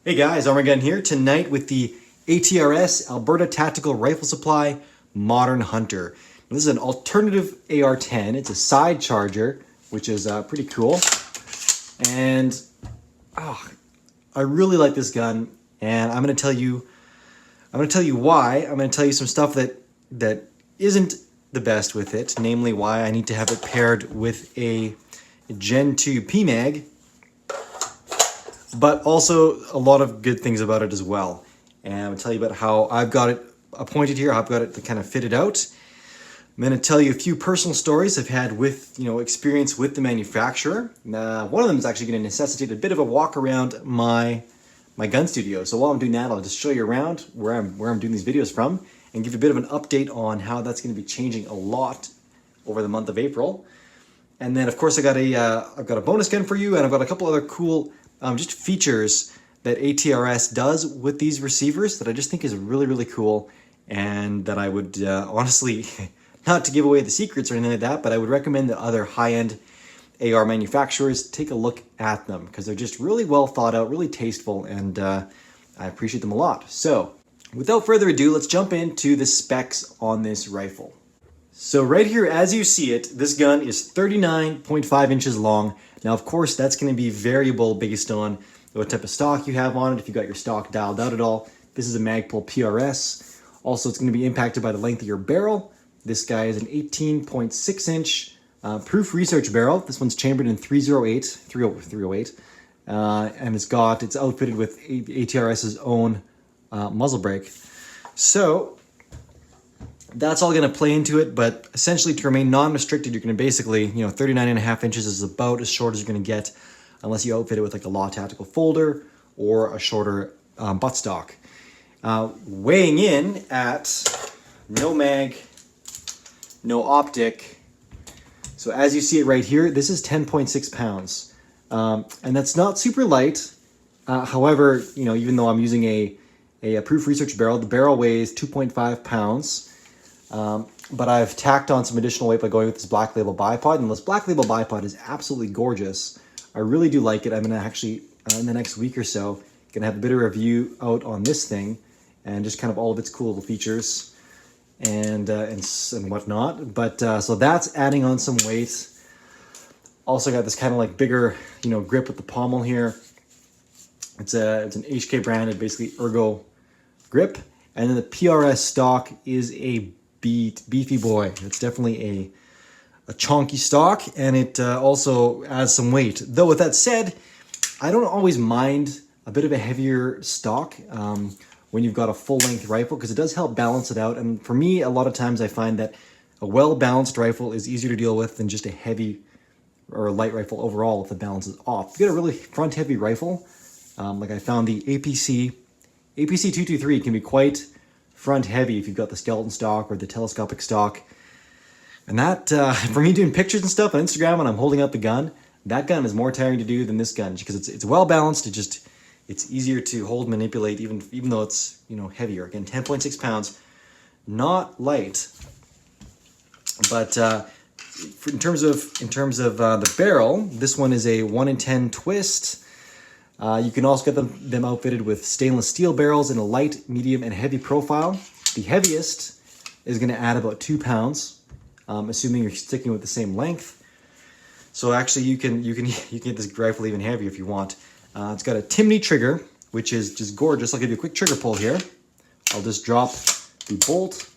Hey guys, Arm&Gun here tonight with the ATRS Alberta Tactical Rifle Supply Modern Hunter. This is an alternative AR-10. It's a side charger, which is pretty cool. And I really like this gun, and I'm going to tell you why. I'm going to tell you some stuff that isn't the best with it, namely why I need to have it paired with a Gen 2 PMag. But also a lot of good things about it as well. And I'm going to tell you about how I've got it appointed here, how I've got it kind of fitted out. I'm going to tell you a few personal stories I've had with, experience with the manufacturer. One of them is actually going to necessitate a bit of a walk around my gun studio. So while I'm doing that, I'll just show you around where I'm doing these videos from and give you a bit of an update on how that's going to be changing a lot over the month of April. And then, of course, I've got a bonus gun for you, and I've got a couple other cool just features that ATRS does with these receivers that I just think is really, really cool, and that I would honestly, not to give away the secrets or anything like that, but I would recommend that other high-end AR manufacturers take a look at them because they're just really well thought out, really tasteful, and I appreciate them a lot. So without further ado, let's jump into the specs on this rifle. So right here, as you see it, this gun is 39.5 inches long. Now, of course, that's going to be variable based on what type of stock you have on it, if you got your stock dialed out at all. This is a Magpul PRS. Also, it's going to be impacted by the length of your barrel. This guy is an 18.6 inch proof research barrel. This one's chambered in 308, and it's outfitted with ATRS's own muzzle brake. So that's all going to play into it, but essentially to remain non-restricted, you're going to basically, 39.5 inches is about as short as you're going to get unless you outfit it with like a Law Tactical folder or a shorter buttstock. Weighing in at no mag, no optic. So as you see it right here, this is 10.6 pounds. And that's not super light. However, even though I'm using a proof research barrel, the barrel weighs 2.5 pounds. But I've tacked on some additional weight by going with this Black Label bipod, and this Black Label bipod is absolutely gorgeous. I really do like it. I'm gonna actually in the next week or so gonna have a bit of review out on this thing and just kind of all of its cool little features and whatnot. But so that's adding on some weight. Also got this kind of like bigger grip with the pommel here. It's an HK branded basically ergo grip, and then the PRS stock is a beefy boy. It's definitely a chonky stock, and it also adds some weight. Though with that said, I don't always mind a bit of a heavier stock when you've got a full-length rifle, because it does help balance it out. And for me, a lot of times I find that a well-balanced rifle is easier to deal with than just a heavy or a light rifle overall if the balance is off. If you get a really front-heavy rifle, like I found the APC 223 can be quite front heavy if you've got the skeleton stock or the telescopic stock. And that, for me doing pictures and stuff on Instagram when I'm holding up the gun, that gun is more tiring to do than this gun because it's well balanced. It's easier to hold, manipulate, even though it's heavier. Again, 10.6 pounds, not light. But in terms of the barrel, this one is a 1 in 10 twist. You can also get them outfitted with stainless steel barrels in a light, medium, and heavy profile. The heaviest is going to add about 2 pounds, assuming you're sticking with the same length. So actually, you can get this rifle even heavier if you want. It's got a Timney trigger, which is just gorgeous. I'll give you a quick trigger pull here. I'll just drop the bolt.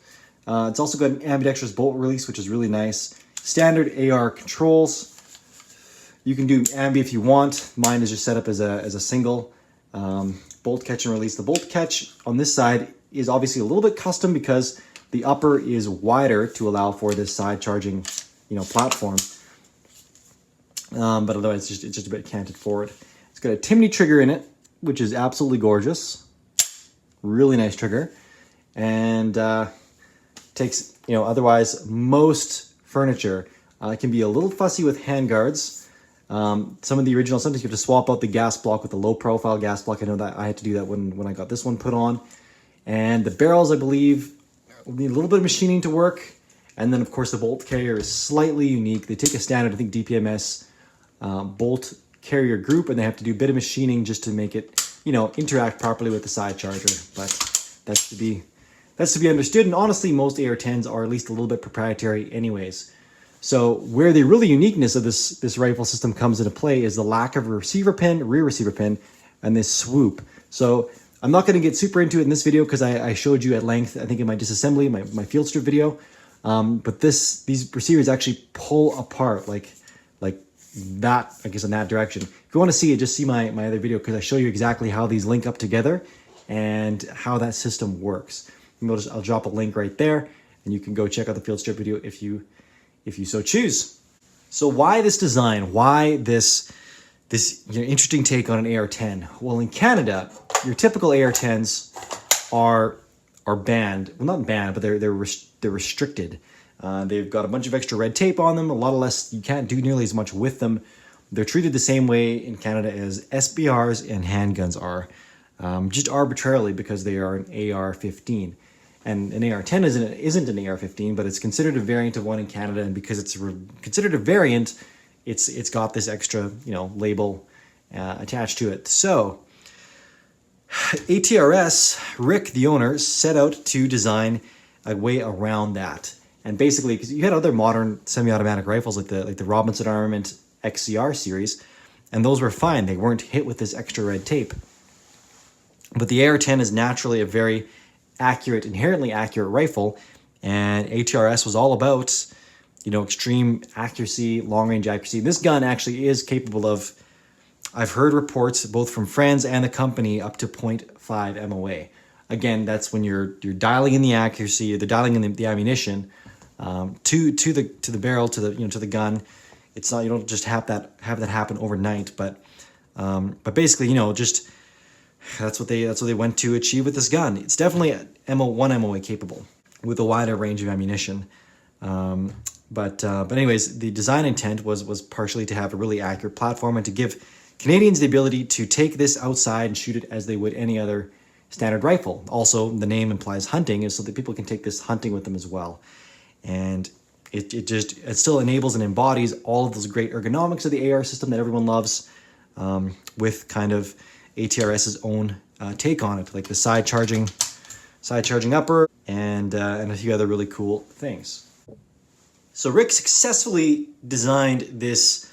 It's also got an ambidextrous bolt release, which is really nice. Standard AR controls. You can do ambi if you want. Mine is just set up as a single bolt catch and release. The bolt catch on this side is obviously a little bit custom because the upper is wider to allow for this side charging, platform. But otherwise, it's just a bit canted forward. It's got a Timney trigger in it, which is absolutely gorgeous. Really nice trigger, and takes otherwise most furniture. It can be a little fussy with handguards. Some of the original, sometimes you have to swap out the gas block with the low profile gas block. I know that I had to do that when I got this one put on. And the barrels, I believe, need a little bit of machining to work. And then of course the bolt carrier is slightly unique. They take a standard, I think DPMS bolt carrier group, and they have to do a bit of machining just to make it interact properly with the side charger. But that's to be understood. And honestly, most AR-10s are at least a little bit proprietary anyways. So where the really uniqueness of this rifle system comes into play is the lack of a receiver pin, rear receiver pin, and this swoop. So I'm not going to get super into it in this video because I showed you at length, I think in my disassembly, my field strip video. But these receivers actually pull apart like that, I guess, in that direction. If you want to see it, just see my other video because I show you exactly how these link up together and how that system works. I'll drop a link right there, and you can go check out the field strip video if you so choose. So why this design? Why this interesting take on an AR-10? Well, in Canada, your typical AR-10s are banned. Well, not banned, but they're restricted. They've got a bunch of extra red tape on them, a lot less. You can't do nearly as much with them. They're treated the same way in Canada as SBRs and handguns are, just arbitrarily because they are an AR-15. And an AR-10 isn't an AR-15, but it's considered a variant of one in Canada, and because it's considered a variant, it's got this extra label attached to it. So ATRS, Rick, the owner, set out to design a way around that. And basically, because you had other modern semi-automatic rifles like the Robinson Armament XCR series, and those were fine. They weren't hit with this extra red tape. But the AR-10 is naturally a very accurate, inherently accurate rifle, and ATRS was all about, extreme accuracy, long-range accuracy. This gun actually is capable of, I've heard reports both from friends and the company, up to 0.5 MOA. Again, that's when you're dialing in the accuracy, they're dialing in the ammunition to the barrel, to the gun. It's not, you don't just have that happen overnight, but basically, just that's what they went to achieve with this gun. It's definitely 1 MOA capable with a wider range of ammunition. But anyways, the design intent was partially to have a really accurate platform and to give Canadians the ability to take this outside and shoot it as they would any other standard rifle. Also, the name implies hunting, is so that people can take this hunting with them as well. And it still enables and embodies all of those great ergonomics of the AR system that everyone loves, with kind of ATRS's own take on it, like the side charging upper and a few other really cool things. So Rick successfully designed this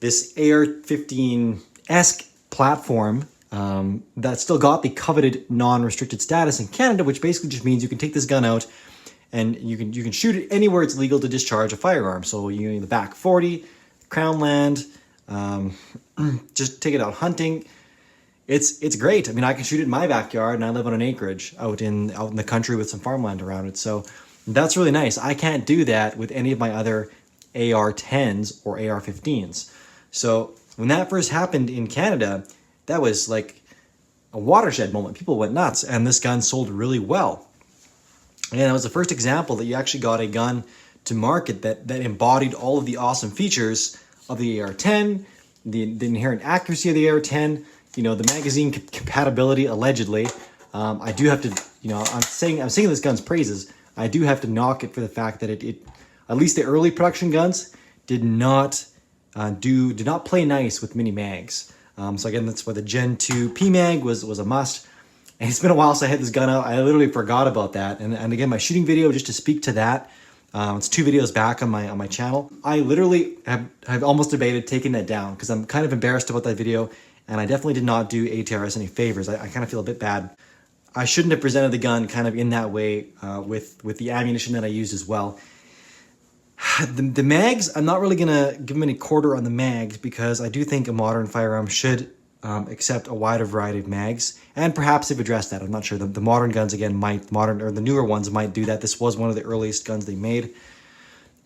AR-15-esque platform that still got the coveted non-restricted status in Canada, which basically just means you can take this gun out and you can shoot it anywhere it's legal to discharge a firearm. So in the back 40, Crown Land, just take it out hunting. It's great. I mean, I can shoot it in my backyard, and I live on an acreage out in the country with some farmland around it. So that's really nice. I can't do that with any of my other AR-10s or AR-15s. So when that first happened in Canada, that was like a watershed moment. People went nuts, and this gun sold really well. And it was the first example that you actually got a gun to market that embodied all of the awesome features of the AR-10, the inherent accuracy of the AR-10, the magazine compatibility, allegedly. I do have to, I'm saying this gun's praises. I do have to knock it for the fact that it at least the early production guns did not play nice with mini mags. So again, that's why the Gen 2 PMag was a must. And it's been a while since I had this gun out. I literally forgot about that. And again, my shooting video, just to speak to that, it's 2 videos back on my channel. I literally have almost debated taking that down because I'm kind of embarrassed about that video, and I definitely did not do ATRS any favors. I kind of feel a bit bad. I shouldn't have presented the gun kind of in that way with the ammunition that I used as well. The mags, I'm not really going to give them any quarter on the mags because I do think a modern firearm should accept a wider variety of mags, and perhaps they've addressed that. I'm not sure. The modern guns, again, the newer ones might do that. This was one of the earliest guns they made.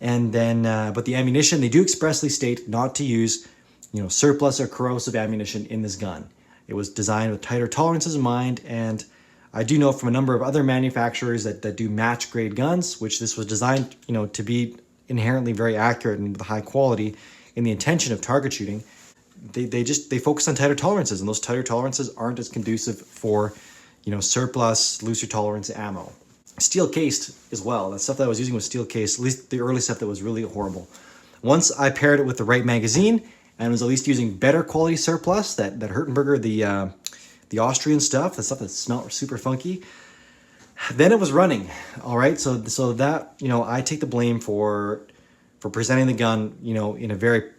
And then, but the ammunition, they do expressly state not to use, surplus or corrosive ammunition in this gun. It was designed with tighter tolerances in mind, and I do know from a number of other manufacturers that do match grade guns, which this was designed, to be inherently very accurate and with high quality in the intention of target shooting. They focus on tighter tolerances, and those tighter tolerances aren't as conducive for, surplus, looser tolerance ammo. Steel cased as well. The stuff that I was using was steel cased, at least the early stuff that was really horrible. Once I paired it with the right magazine and was at least using better quality surplus, that Hertenberger, the the Austrian stuff, the stuff that smelled super funky. Then it was running. All right, so that, you know, I take the blame for presenting the gun, you know, in a very,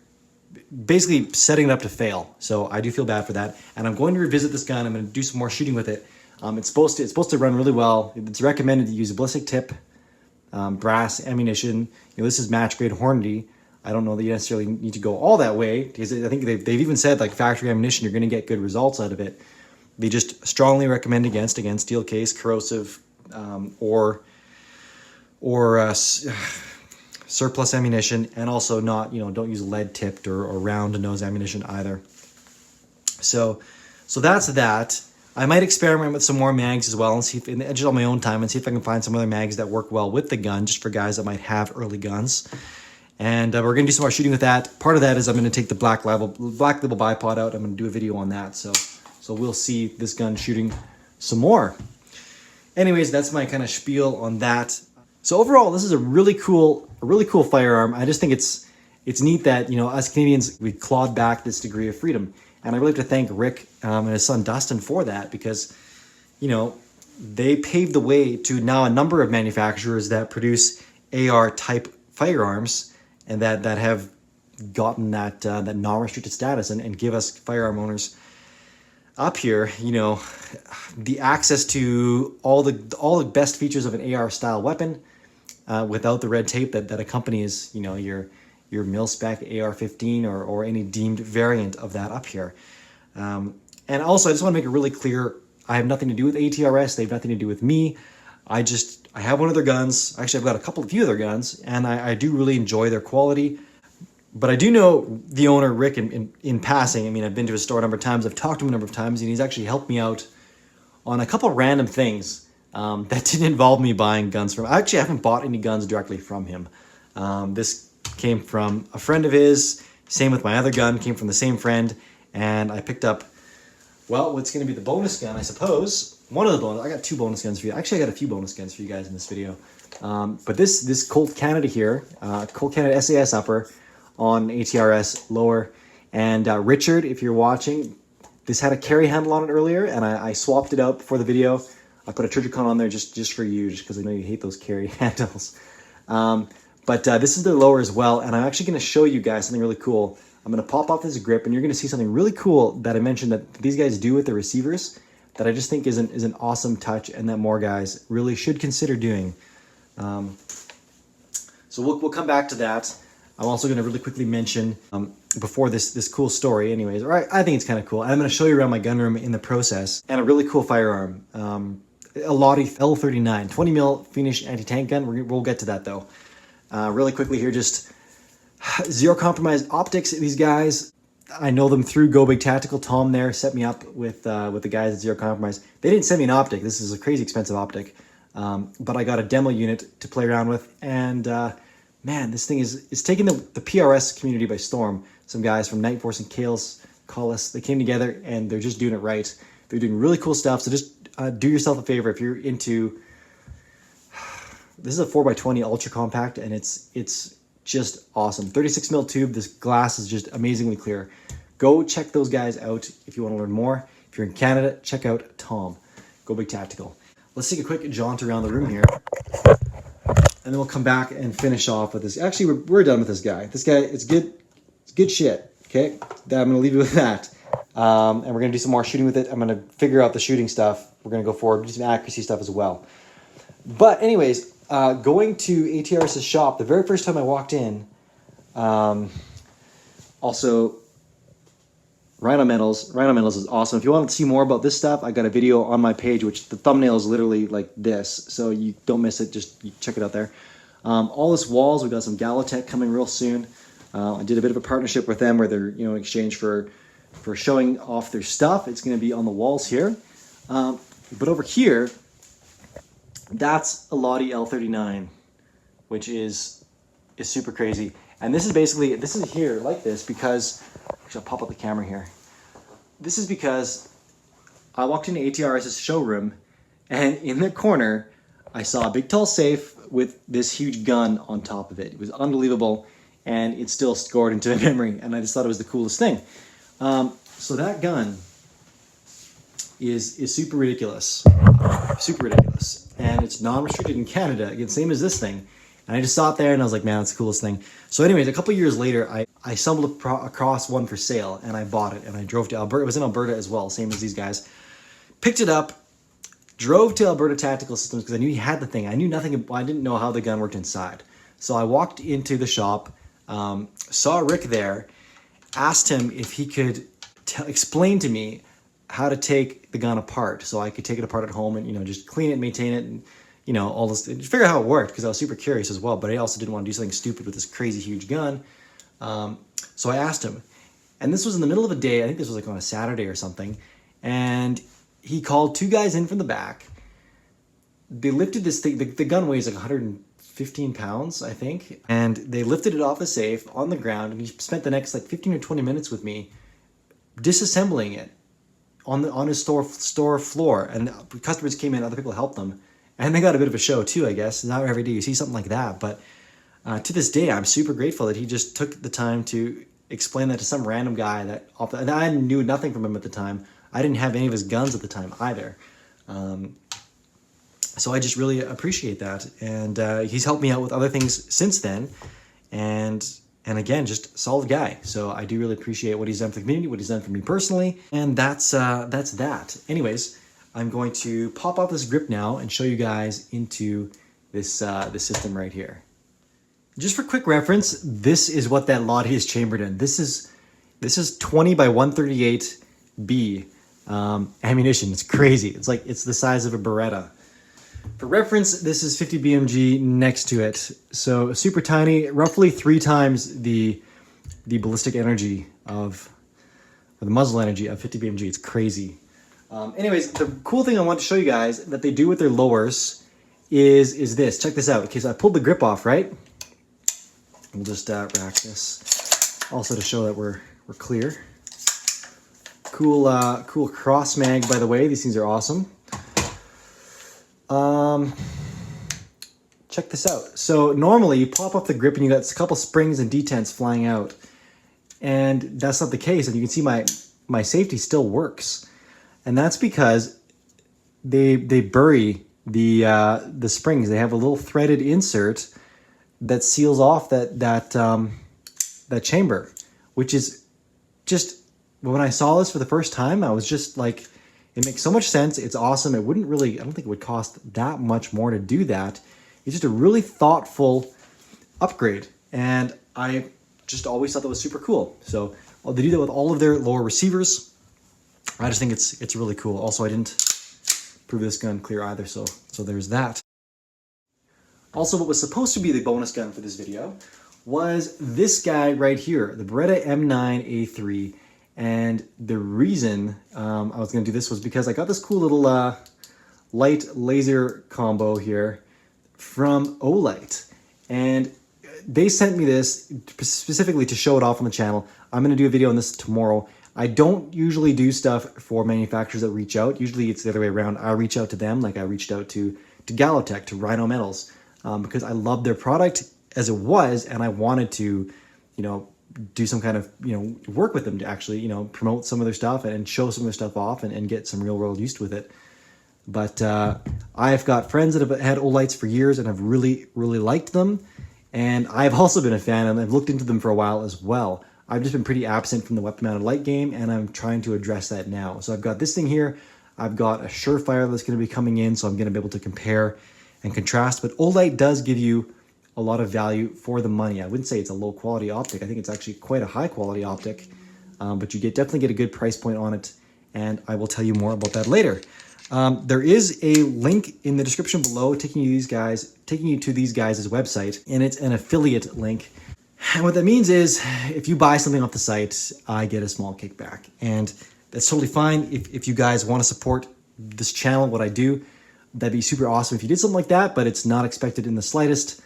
basically setting it up to fail. So I do feel bad for that, and I'm going to revisit this gun. I'm going to do some more shooting with it. It's supposed to run really well. It's recommended to use a ballistic tip, brass ammunition. You know, this is match grade Hornady. I don't know that you necessarily need to go all that way, because I think they've even said, like, factory ammunition, you're going to get good results out of it. They just strongly recommend against steel case, corrosive, or surplus ammunition, and also not, you know, don't use lead tipped or round nose ammunition either. So that's that. I might experiment with some more mags as well and see if, just on my own time, and see if I can find some other mags that work well with the gun, just for guys that might have early guns. And we're going to do some more shooting with that. Part of that is I'm going to take the black label bipod out. I'm going to do a video on that. So we'll see this gun shooting some more. Anyways, that's my kind of spiel on that. So overall, this is a really cool firearm. I just think it's neat that, you know, us Canadians, we clawed back this degree of freedom. And I really have to thank Rick and his son Dustin for that, because, you know, they paved the way to now a number of manufacturers that produce AR type firearms, and that have gotten that non-restricted status, and give us firearm owners up here, you know, the access to all the best features of an AR style weapon, without the red tape that accompanies, you know, your mil-spec AR-15 or any deemed variant of that up here. And also, I just want to make it really clear, I have nothing to do with ATRS. They have nothing to do with me. I have one of their guns. Actually, I've got a few of their guns, and I do really enjoy their quality. But I do know the owner, Rick, in passing. I mean, I've been to his store a number of times. I've talked to him a number of times, and he's actually helped me out on a couple random things that didn't involve me buying guns from. Actually, I haven't bought any guns directly from him. This came from a friend of his. Same with my other gun, came from the same friend. And I picked up, well, what's going to be the bonus gun, I suppose. One of the bonus. I got two bonus guns for you. Actually, I got a few bonus guns for you guys in this video. But this Colt Canada here, Colt Canada SAS upper on ATRS lower. And Richard, if you're watching, this had a carry handle on it earlier, and I swapped it out before the video. I put a Trijicon on there just for you, just because I know you hate those carry handles. But this is the lower as well, and I'm actually going to show you guys something really cool. I'm going to pop off this grip, and you're going to see something really cool that I mentioned that these guys do with the receivers that I just think is an awesome touch, and that more guys really should consider doing. So we'll come back to that. I'm also going to really quickly mention, before this cool story anyways, or I think it's kind of cool, and I'm going to show you around my gun room in the process, and a really cool firearm. A Lottie L39, 20 mil Phoenix anti-tank gun. We'll get to that though. Really quickly here, just zero compromise optics. These guys, I know them through Go Big Tactical. Tom there set me up with the guys at Zero Compromise. They didn't send me an optic. This is a crazy expensive optic, but I got a demo unit to play around with, and man, this thing is taking the PRS community by storm. Some guys from Night Force and Kales Collis, they came together, and they're just doing it right. They're doing really cool stuff. So just do yourself a favor if you're into. This is a 4x20 ultra compact, and it's just awesome. 36 mil tube. This glass is just amazingly clear. Go check those guys out if you want to learn more. If you're in Canada, check out Tom. Go Big Tactical. Let's take a quick jaunt around the room here, and then we'll come back and finish off with this. Actually, we're done with this guy. This guy, it's good. It's good shit. Okay, I'm gonna leave you with that. And we're gonna do some more shooting with it. I'm gonna figure out the shooting stuff. We're gonna go forward, do some accuracy stuff as well. But anyways, going to ATRS's shop, the very first time I walked in, also, Rhino Metals. Rhino Metals is awesome. If you want to see more about this stuff, I got a video on my page, which the thumbnail is literally like this, so you don't miss it. Just check it out there. All this walls, we got some Galotech coming real soon. I did a bit of a partnership with them where they're, in exchange for showing off their stuff. It's going to be on the walls here. But over here, that's a Lottie L39, which is super crazy. And this is basically, this is here like this because, actually I'll pop up the camera here. This is because I walked into ATRS's showroom, and in the corner, I saw a big tall safe with this huge gun on top of it. It was unbelievable, and it's still scored into my memory, and I just thought it was the coolest thing. So that gun is super ridiculous. Super ridiculous. And it's non-restricted in Canada, again, same as this thing. And I just saw it there and I was like, man, it's the coolest thing. So anyways, a couple years later, I stumbled across one for sale and I bought it and I drove to Alberta. It was in Alberta as well, same as these guys. Picked it up, drove to Alberta Tactical Systems because I knew he had the thing. I knew nothing, I didn't know how the gun worked inside. So I walked into the shop, saw Rick there, asked him if he could explain to me how to take the gun apart so I could take it apart at home and, you know, just clean it, maintain it, and, you know, all this, figure out how it worked because I was super curious as well, but I also didn't want to do something stupid with this crazy huge gun. So I asked him, and this was in the middle of a day, I think this was like on a Saturday or something, and he called two guys in from the back. They lifted this thing, the gun weighs like 115 pounds, I think, and they lifted it off the safe on the ground, and he spent the next like 15 or 20 minutes with me disassembling it on his store floor, and customers came in, other people helped them, and they got a bit of a show too, I guess. Not every day you see something like that, but to this day, I'm super grateful that he just took the time to explain that to some random guy and I knew nothing from him at the time. I didn't have any of his guns at the time either. So I just really appreciate that. And he's helped me out with other things since then. And again, just solid guy. So I do really appreciate what he's done for the community, what he's done for me personally. And that's that. Anyways, I'm going to pop off this grip now and show you guys into this system right here. Just for quick reference, this is what that Lottie is chambered in. This is 20 by 138 B ammunition. It's crazy. It's the size of a Beretta. For reference, this is 50 BMG next to it. So super tiny, roughly 3 times the ballistic energy or the muzzle energy of 50 BMG. It's crazy. Anyways, the cool thing I want to show you guys that they do with their lowers is this. Check this out. Okay, so I pulled the grip off, right? We'll just rack this. Also to show that we're clear. Cool cross mag, by the way. These things are awesome. Check this out. So normally you pop off the grip and you got a couple springs and detents flying out, and that's not the case. And you can see my safety still works, and that's because they bury the springs. They have a little threaded insert that seals off that chamber, which is just, when I saw this for the first time, I was just like, it makes so much sense. It's awesome. It wouldn't really, I don't think it would cost that much more to do that. It's just a really thoughtful upgrade. And I just always thought that was super cool. So they do that with all of their lower receivers. I just think it's really cool. Also, I didn't prove this gun clear either. So there's that. Also, what was supposed to be the bonus gun for this video was this guy right here, the Beretta M9A3. And the reason I was going to do this was because I got this cool little light laser combo here from Olight. And they sent me this specifically to show it off on the channel. I'm going to do a video on this tomorrow. I don't usually do stuff for manufacturers that reach out. Usually it's the other way around. I reach out to them, like I reached out to Galotech, to Rhino Metals, because I love their product as it was, and I wanted to, you know, do some kind of, you know, work with them to actually, you know, promote some of their stuff and show some of their stuff off and get some real world use with it. But I've got friends that have had Olights for years and have really, really liked them. And I've also been a fan, and I've looked into them for a while as well. I've just been pretty absent from the weapon mounted light game, and I'm trying to address that now. So I've got this thing here. I've got a Surefire that's going to be coming in, so I'm going to be able to compare and contrast. But Olight does give you a lot of value for the money. I wouldn't say it's a low quality optic. I think it's actually quite a high quality optic, but you definitely get a good price point on it, and I will tell you more about that later. There is a link in the description below taking you to these guys' website, and it's an affiliate link. And what that means is if you buy something off the site, I get a small kickback, and that's totally fine. If you guys want to support this channel, what I do, that'd be super awesome if you did something like that, but it's not expected in the slightest.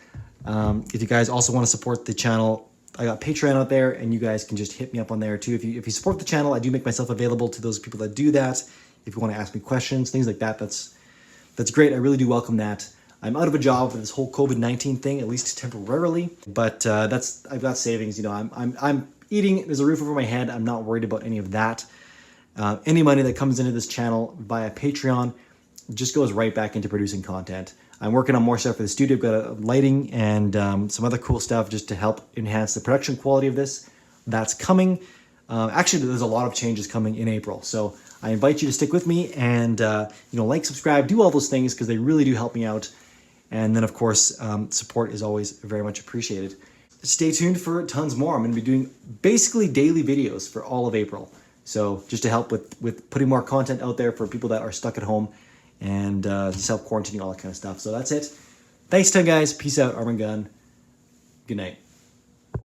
If you guys also want to support the channel, I got Patreon out there, and you guys can just hit me up on there too. If you support the channel, I do make myself available to those people that do that. If you want to ask me questions, things like that, that's great. I really do welcome that. I'm out of a job for this whole COVID-19 thing, at least temporarily, but I've got savings. You know, I'm eating. There's a roof over my head. I'm not worried about any of that. Any money that comes into this channel via Patreon just goes right back into producing content. I'm working on more stuff for the studio. I've got lighting and some other cool stuff just to help enhance the production quality of this. That's coming. Actually, there's a lot of changes coming in April. So I invite you to stick with me and like, subscribe, do all those things because they really do help me out. And then, of course, support is always very much appreciated. Stay tuned for tons more. I'm going to be doing basically daily videos for all of April. So just to help with putting more content out there for people that are stuck at home and self-quarantining, all that kind of stuff. So that's it. Thanks, guys. Peace out, Arm&Gun. Good night.